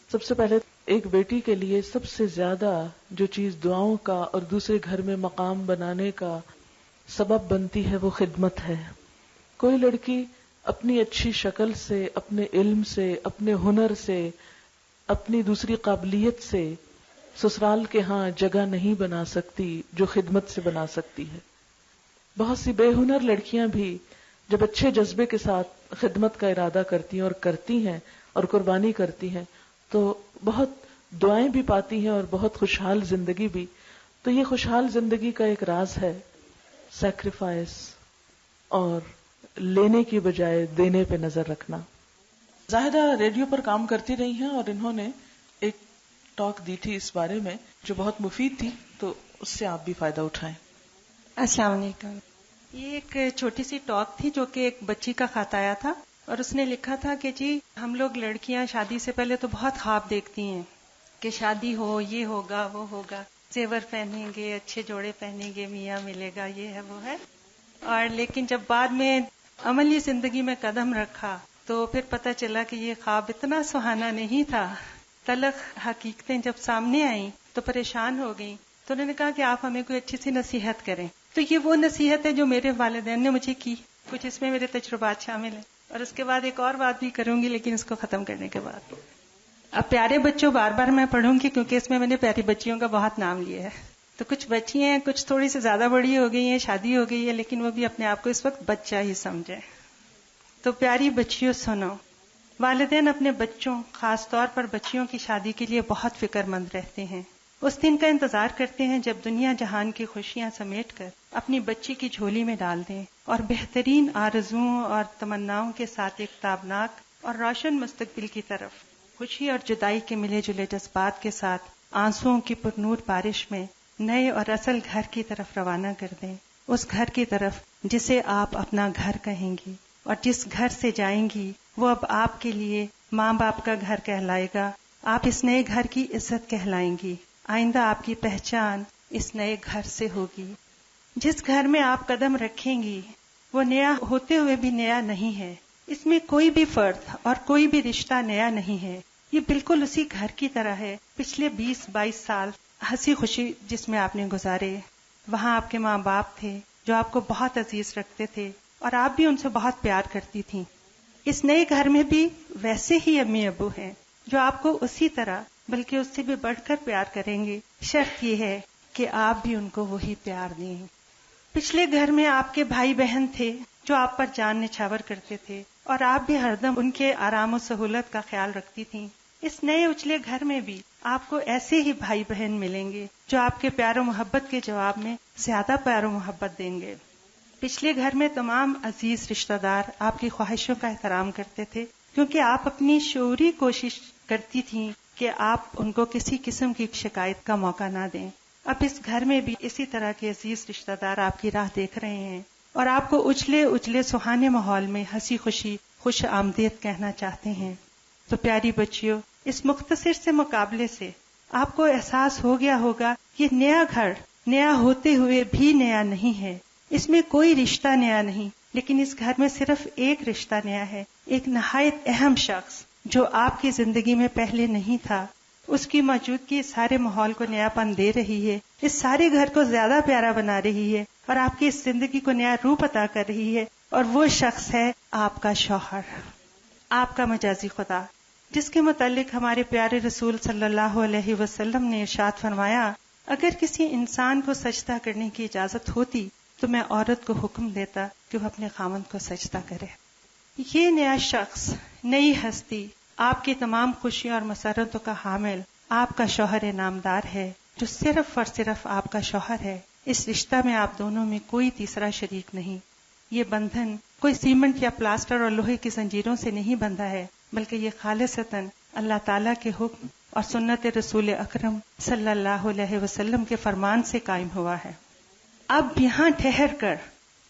سب سے پہلے ایک بیٹی کے لیے سب سے زیادہ جو چیز دعاؤں کا اور دوسرے گھر میں مقام بنانے کا سبب بنتی ہے وہ خدمت ہے. کوئی لڑکی اپنی اچھی شکل سے، اپنے علم سے، اپنے ہنر سے، اپنی دوسری قابلیت سے سسرال کے ہاں جگہ نہیں بنا سکتی جو خدمت سے بنا سکتی ہے. بہت سی بے ہنر لڑکیاں بھی جب اچھے جذبے کے ساتھ خدمت کا ارادہ کرتی ہیں اور کرتی ہیں اور قربانی کرتی ہیں تو بہت دعائیں بھی پاتی ہیں اور بہت خوشحال زندگی بھی. تو یہ خوشحال زندگی کا ایک راز ہے سیکریفائس اور لینے کی بجائے دینے پہ نظر رکھنا. زاہدہ ریڈیو پر کام کرتی رہی ہیں اور انہوں نے ایک ٹاک دی تھی اس بارے میں جو بہت مفید تھی، تو اس سے آپ بھی فائدہ اٹھائیں. السلام علیکم. یہ ایک چھوٹی سی ٹاک تھی جو کہ ایک بچی کا خط آیا تھا اور اس نے لکھا تھا کہ جی ہم لوگ لڑکیاں شادی سے پہلے تو بہت خواب دیکھتی ہیں کہ شادی ہو، یہ ہوگا وہ ہوگا، زیور پہنیں گے، اچھے جوڑے پہنیں گے، میاں ملے گا، یہ ہے وہ ہے. اور لیکن جب بعد میں عملی زندگی میں قدم رکھا تو پھر پتہ چلا کہ یہ خواب اتنا سہانا نہیں تھا. تلخ حقیقتیں جب سامنے آئیں تو پریشان ہو گئیں. تو انہوں نے کہا کہ آپ ہمیں کوئی اچھی سی نصیحت کریں. تو یہ وہ نصیحت ہے جو میرے والدین نے مجھے کی، کچھ اس میں میرے تجربات شامل ہیں. اور اس کے بعد ایک اور بات بھی کروں گی لیکن اس کو ختم کرنے کے بعد. اب پیارے بچوں بار بار میں پڑھوں گی کیونکہ اس میں نے پیاری بچیوں کا بہت نام لیا ہے. تو کچھ بچی ہیں، کچھ تھوڑی سی زیادہ بڑی ہو گئی ہیں، شادی ہو گئی ہے، لیکن وہ بھی اپنے آپ کو اس وقت بچہ ہی سمجھے. تو پیاری بچیوں سنو، والدین اپنے بچوں، خاص طور پر بچیوں کی شادی کے لیے بہت فکر مند رہتے ہیں. اس دن کا انتظار کرتے ہیں جب دنیا جہان کی خوشیاں سمیٹ کر اپنی بچی کی جھولی میں ڈال دیں اور بہترین آرزوؤں اور تمناؤں کے ساتھ ایک تابناک اور روشن مستقبل کی طرف خوشی اور جدائی کے ملے جلے جذبات کے ساتھ آنسوؤں کی پرنور بارش میں نئے اور اصل گھر کی طرف روانہ کر دیں. اس گھر کی طرف جسے آپ اپنا گھر کہیں گی اور جس گھر سے جائیں گی وہ اب آپ کے لیے ماں باپ کا گھر کہلائے گا. آپ اس نئے گھر کی عزت کہلائیں گی. آئندہ آپ کی پہچان اس نئے گھر سے ہوگی. جس گھر میں آپ قدم رکھیں گی وہ نیا ہوتے ہوئے بھی نیا نہیں ہے. اس میں کوئی بھی فرد اور کوئی بھی رشتہ نیا نہیں ہے. یہ بالکل اسی گھر کی طرح ہے. پچھلے 20-22 سال ہنسی خوشی جس میں آپ نے گزارے، وہاں آپ کے ماں باپ تھے جو آپ کو بہت عزیز رکھتے تھے اور آپ بھی ان سے بہت پیار کرتی تھیں. اس نئے گھر میں بھی ویسے ہی امی ابو ہیں جو آپ کو اسی طرح بلکہ اس سے بھی بڑھ کر پیار کریں گے. شرط یہ ہے کہ آپ بھی ان کو وہی پیار دیں. پچھلے گھر میں آپ کے بھائی بہن تھے جو آپ پر جان نچھاور کرتے تھے اور آپ بھی ہردم ان کے آرام و سہولت کا خیال رکھتی تھیں. اس نئے اجلے گھر میں بھی آپ کو ایسے ہی بھائی بہن ملیں گے جو آپ کے پیار و محبت کے جواب میں زیادہ پیار و محبت دیں گے. پچھلے گھر میں تمام عزیز رشتہ دار آپ کی خواہشوں کا احترام کرتے تھے کیونکہ آپ اپنی شعوری کوشش کرتی تھیں کہ آپ ان کو کسی قسم کی شکایت کا موقع نہ دیں. اب اس گھر میں بھی اسی طرح کے عزیز رشتہ دار آپ کی راہ دیکھ رہے ہیں اور آپ کو اجلے سہانے ماحول میں ہنسی خوشی خوش آمدید کہنا چاہتے ہیں. تو پیاری بچیوں، اس مختصر سے مقابلے سے آپ کو احساس ہو گیا ہوگا یہ نیا گھر نیا ہوتے ہوئے بھی نیا نہیں ہے. اس میں کوئی رشتہ نیا نہیں، لیکن اس گھر میں صرف ایک رشتہ نیا ہے. ایک نہایت اہم شخص جو آپ کی زندگی میں پہلے نہیں تھا، اس کی موجودگی سارے ماحول کو نیا پن دے رہی ہے، اس سارے گھر کو زیادہ پیارا بنا رہی ہے اور آپ کی اس زندگی کو نیا روپ عطا کر رہی ہے. اور وہ شخص ہے آپ کا شوہر، آپ کا مجازی خدا، جس کے متعلق ہمارے پیارے رسول صلی اللہ علیہ وسلم نے ارشاد فرمایا، اگر کسی انسان کو سجدہ کرنے کی اجازت ہوتی تو میں عورت کو حکم دیتا کہ وہ اپنے خاوند کو سجدہ کرے. یہ نیا شخص، نئی ہستی، آپ کی تمام خوشیوں اور مسرتوں کا حامل آپ کا شوہر نامدار ہے جو صرف اور صرف آپ کا شوہر ہے. اس رشتہ میں آپ دونوں میں کوئی تیسرا شریک نہیں. یہ بندھن کوئی سیمنٹ یا پلاسٹر اور لوہے کی زنجیروں سے نہیں بندھا ہے، بلکہ یہ خالصتاً اللہ تعالیٰ کے حکم اور سنت رسول اکرم صلی اللہ علیہ وسلم کے فرمان سے قائم ہوا ہے. اب یہاں ٹھہر کر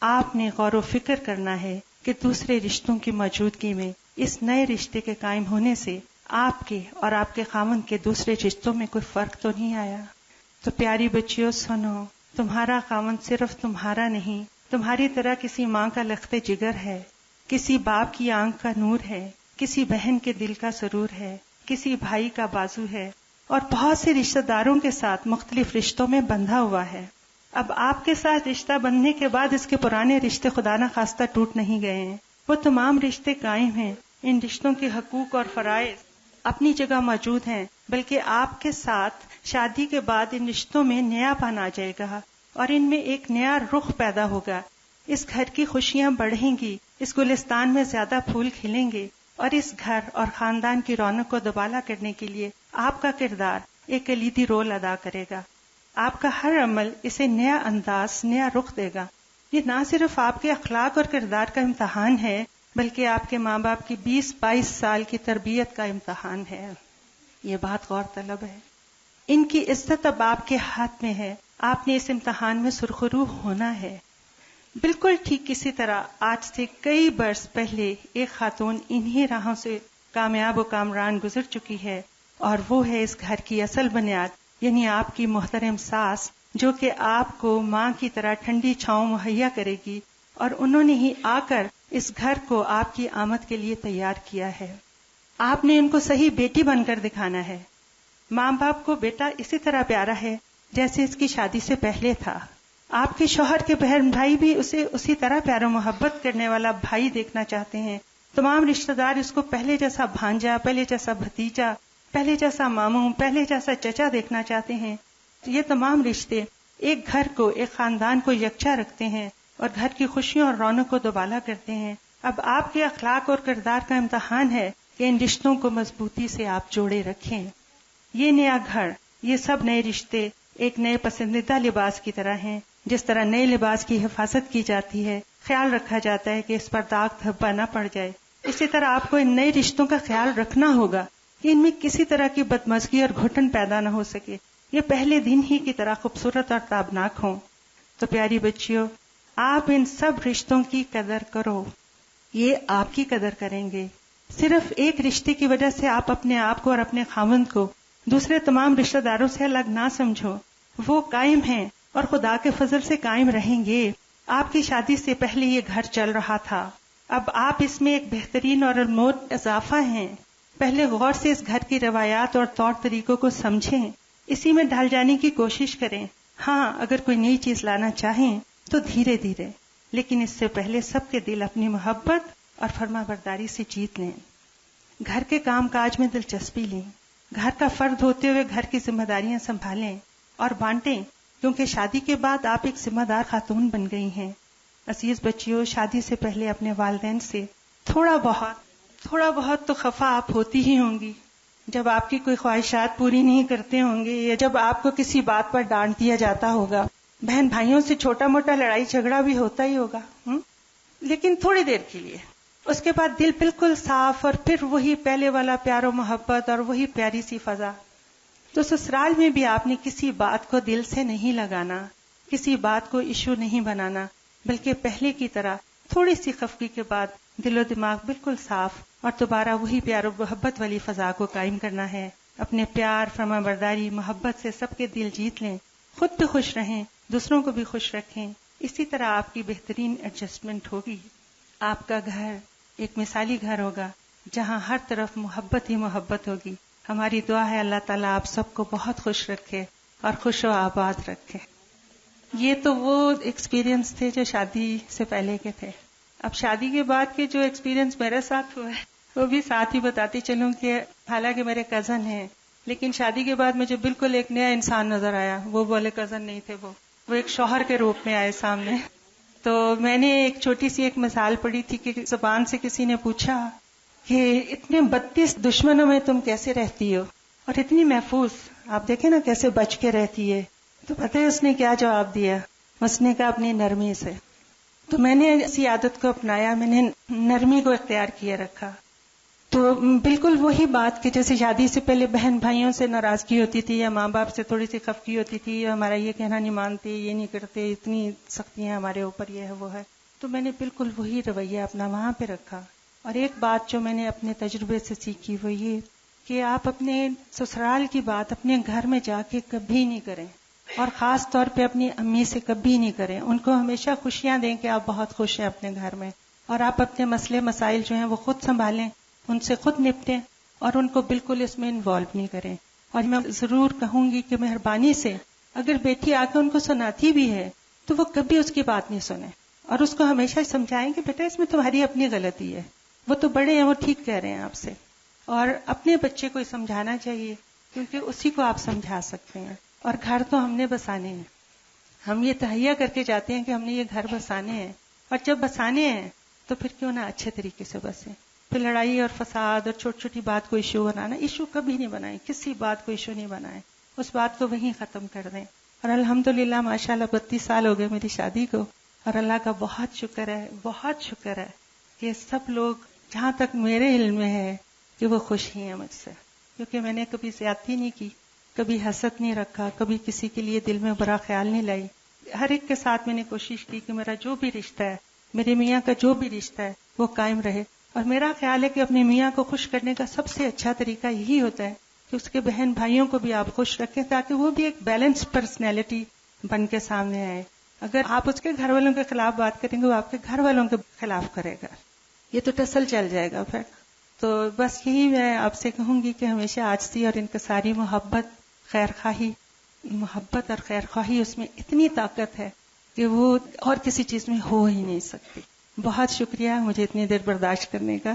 آپ نے غور و فکر کرنا ہے کہ دوسرے رشتوں کی موجودگی میں اس نئے رشتے کے قائم ہونے سے آپ کے اور آپ کے خاوند کے دوسرے رشتوں میں کوئی فرق تو نہیں آیا. تو پیاری بچیوں سنو، تمہارا خاوند صرف تمہارا نہیں، تمہاری طرح کسی ماں کا لخت جگر ہے، کسی باپ کی آنکھ کا نور ہے، کسی بہن کے دل کا سرور ہے، کسی بھائی کا بازو ہے اور بہت سے رشتہ داروں کے ساتھ مختلف رشتوں میں بندھا ہوا ہے. اب آپ کے ساتھ رشتہ بندھنے کے بعد اس کے پرانے رشتے خدا نہ خواستہ ٹوٹ نہیں گئے ہیں، وہ تمام رشتے قائم ہیں. ان رشتوں کے حقوق اور فرائض اپنی جگہ موجود ہیں، بلکہ آپ کے ساتھ شادی کے بعد ان رشتوں میں نیا پن آ جائے گا اور ان میں ایک نیا رخ پیدا ہوگا. اس گھر کی خوشیاں بڑھیں گی، اس گلستان میں زیادہ پھول کھلیں گے، اور اس گھر اور خاندان کی رونق کو دوبالا کرنے کے لیے آپ کا کردار ایک کلیدی رول ادا کرے گا. آپ کا ہر عمل اسے نیا انداز، نیا رخ دے گا. یہ نہ صرف آپ کے اخلاق اور کردار کا امتحان ہے، بلکہ آپ کے ماں باپ کی 20-22 سال کی تربیت کا امتحان ہے. یہ بات غور طلب ہے. ان کی عزت اب آپ کے ہاتھ میں ہے. آپ نے اس امتحان میں سرخرو ہونا ہے. بالکل ٹھیک اسی طرح آج سے کئی برس پہلے ایک خاتون انہی راہوں سے کامیاب و کامران گزر چکی ہے، اور وہ ہے اس گھر کی اصل بنیاد، یعنی آپ کی محترم ساس، جو کہ آپ کو ماں کی طرح ٹھنڈی چھاؤں مہیا کرے گی، اور انہوں نے ہی آ کر اس گھر کو آپ کی آمد کے لیے تیار کیا ہے. آپ نے ان کو صحیح بیٹی بن کر دکھانا ہے. ماں باپ کو بیٹا اسی طرح پیارا ہے جیسے اس کی شادی سے پہلے تھا. آپ کے شوہر کے بہن بھائی بھی اسے اسی طرح پیار و محبت کرنے والا بھائی دیکھنا چاہتے ہیں. تمام رشتہ دار اس کو پہلے جیسا بھانجا، پہلے جیسا بھتیجا، پہلے جیسا ماموں، پہلے جیسا چچا دیکھنا چاہتے ہیں. یہ تمام رشتے ایک گھر کو، ایک خاندان کو یکجا رکھتے ہیں اور گھر کی خوشیوں اور رونق کو دوبالا کرتے ہیں. اب آپ کے اخلاق اور کردار کا امتحان ہے کہ ان رشتوں کو مضبوطی سے آپ جوڑے رکھیں. یہ نیا گھر، یہ سب نئے رشتے ایک نئے پسندیدہ لباس کی طرح ہیں. جس طرح نئے لباس کی حفاظت کی جاتی ہے، خیال رکھا جاتا ہے کہ اس پر داغ دھبا نہ پڑ جائے، اسی طرح آپ کو ان نئے رشتوں کا خیال رکھنا ہوگا کہ ان میں کسی طرح کی بدمزگی اور گھٹن پیدا نہ ہو سکے. یہ پہلے دن ہی کی طرح خوبصورت اور تابناک ہوں. تو پیاری بچیوں، آپ ان سب رشتوں کی قدر کرو. یہ آپ کی قدر کریں گے. صرف ایک رشتے کی وجہ سے آپ اپنے آپ کو اور اپنے خاوند کو دوسرے تمام رشتہ داروں سے الگ نہ سمجھو. وہ قائم ہیں اور خدا کے فضل سے قائم رہیں گے. آپ کی شادی سے پہلے یہ گھر چل رہا تھا، اب آپ اس میں ایک بہترین اور انمول اضافہ ہیں. پہلے غور سے اس گھر کی روایات اور طور طریقوں کو سمجھیں، اسی میں ڈھل جانے کی کوشش کریں. ہاں، اگر کوئی نئی چیز لانا چاہیں تو دھیرے دھیرے، لیکن اس سے پہلے سب کے دل اپنی محبت اور فرما برداری سے جیت لیں. گھر کے کام کاج میں دلچسپی لیں. گھر کا فرد ہوتے ہوئے گھر کی ذمہ داریاں سنبھالیں اور بانٹیں، کیونکہ شادی کے بعد آپ ایک ذمہ دار خاتون بن گئی ہیں. عزیز بچیوں، شادی سے پہلے اپنے والدین سے تھوڑا بہت تو خفا آپ ہوتی ہی ہوں گی. جب آپ کی کوئی خواہشات پوری نہیں کرتے ہوں گے، یا جب آپ کو کسی بات پر ڈانٹ دیا جاتا ہوگا. بہن بھائیوں سے چھوٹا موٹا لڑائی جھگڑا بھی ہوتا ہی ہوگا، لیکن تھوڑی دیر کے لیے. اس کے بعد دل بالکل صاف، اور پھر وہی پہلے والا پیار و محبت اور وہی پیاری سی فضا. تو سسرال میں بھی آپ نے کسی بات کو دل سے نہیں لگانا، کسی بات کو ایشو نہیں بنانا، بلکہ پہلے کی طرح تھوڑی سی خفگی کے بعد دل و دماغ بالکل صاف اور دوبارہ وہی پیار و محبت والی فضا کو قائم کرنا ہے. اپنے پیار، فرما برداری، محبت سے سب کے دل جیت لیں. خود بھی خوش رہیں، دوسروں کو بھی خوش رکھیں. اسی طرح آپ کی بہترین ایڈجسٹمنٹ ہوگی. آپ کا گھر ایک مثالی گھر ہوگا جہاں ہر طرف محبت ہی محبت ہوگی. ہماری دعا ہے اللہ تعالیٰ آپ سب کو بہت خوش رکھے اور خوش و آباد رکھے. یہ تو وہ ایکسپیرینس تھے جو شادی سے پہلے کے تھے. اب شادی کے بعد کے جو ایکسپیرینس میرے ساتھ ہوا ہے وہ بھی ساتھ ہی بتاتی چلوں کہ حالانکہ میرے کزن ہیں، لیکن شادی کے بعد مجھے بالکل ایک نیا انسان نظر آیا. وہ بولے کزن نہیں تھے، وہ ایک شوہر کے روپ میں آئے سامنے. تو میں نے ایک چھوٹی سی ایک مثال پڑھی تھی کہ زبان سے کسی نے پوچھا کہ اتنے 32 دشمنوں میں تم کیسے رہتی ہو اور اتنی محفوظ، آپ دیکھیں نا کیسے بچ کے رہتی ہے. تو پتہ ہے اس نے کیا جواب دیا؟ اس نے کہا اپنی نرمی سے. تو میں نے اسی عادت کو اپنایا، میں نے نرمی کو اختیار کیے رکھا. تو بالکل وہی بات کہ جیسے شادی سے پہلے بہن بھائیوں سے ناراضگی ہوتی تھی یا ماں باپ سے تھوڑی سی خفگی ہوتی تھی، یا ہمارا یہ کہنا نہیں مانتے، یہ نہیں کرتے، اتنی سختیاں ہمارے اوپر، یہ ہے وہ ہے. تو میں نے بالکل وہی رویہ اپنا وہاں پہ رکھا. اور ایک بات جو میں نے اپنے تجربے سے سیکھی وہ یہ کہ آپ اپنے سسرال کی بات اپنے گھر میں جا کے کبھی نہیں کریں، اور خاص طور پہ اپنی امی سے کبھی نہیں کریں. ان کو ہمیشہ خوشیاں دیں کہ آپ بہت خوش ہیں اپنے گھر میں، اور آپ اپنے مسئلے مسائل جو ہیں وہ خود سنبھالیں، ان سے خود نپٹیں اور ان کو بالکل اس میں انوالو نہیں کریں. اور میں ضرور کہوں گی کہ مہربانی سے اگر بیٹی آ کے ان کو سناتی بھی ہے تو وہ کبھی اس کی بات نہیں سنیں، اور اس کو ہمیشہ سمجھائیں کہ بیٹا اس میں تمہاری اپنی غلطی ہے، وہ تو بڑے ہیں، وہ ٹھیک کہہ رہے ہیں آپ سے. اور اپنے بچے کو سمجھانا چاہیے کیونکہ اسی کو آپ سمجھا سکتے ہیں. اور گھر تو ہم نے بسانے ہیں، ہم یہ تہیہ کر کے جاتے ہیں کہ ہم نے یہ گھر بسانے ہیں، اور جب بسانے ہیں تو پھر کیوں نہ اچھے طریقے سے بسیں. پھر لڑائی اور فساد اور چھوٹی چھوٹی بات کو ایشو بنانا، ایشو کبھی نہیں بنائیں، کسی بات کو ایشو نہیں بنائیں، اس بات کو وہیں ختم کر دیں. اور الحمدللہ ماشاءاللہ 32 سال ہو گئے میری شادی کو، اور اللہ کا بہت شکر ہے، بہت شکر ہے کہ سب لوگ جہاں تک میرے علم میں ہے کہ وہ خوش ہی ہیں مجھ سے، کیونکہ میں نے کبھی زیادتی نہیں کی، کبھی حسد نہیں رکھا، کبھی کسی کے لیے دل میں برا خیال نہیں لائی. ہر ایک کے ساتھ میں نے کوشش کی کہ میرا جو بھی رشتہ ہے، میرے میاں کا جو بھی رشتہ ہے وہ قائم رہے. اور میرا خیال ہے کہ اپنے میاں کو خوش کرنے کا سب سے اچھا طریقہ یہی ہوتا ہے کہ اس کے بہن بھائیوں کو بھی آپ خوش رکھیں تاکہ وہ بھی ایک بیلنس پرسنالٹی بن کے سامنے آئے. اگر آپ اس کے گھر والوں کے خلاف بات کریں گے وہ آپ کے گھر والوں کے خلاف کرے گا، یہ تو ٹسل چل جائے گا پھر. تو بس یہی میں آپ سے کہوں گی کہ ہمیشہ آجزی اور انکساری، محبت اور خیر خواہی اس میں اتنی طاقت ہے کہ وہ اور کسی چیز میں ہو ہی نہیں سکتی. بہت شکریہ مجھے اتنی دیر برداشت کرنے کا.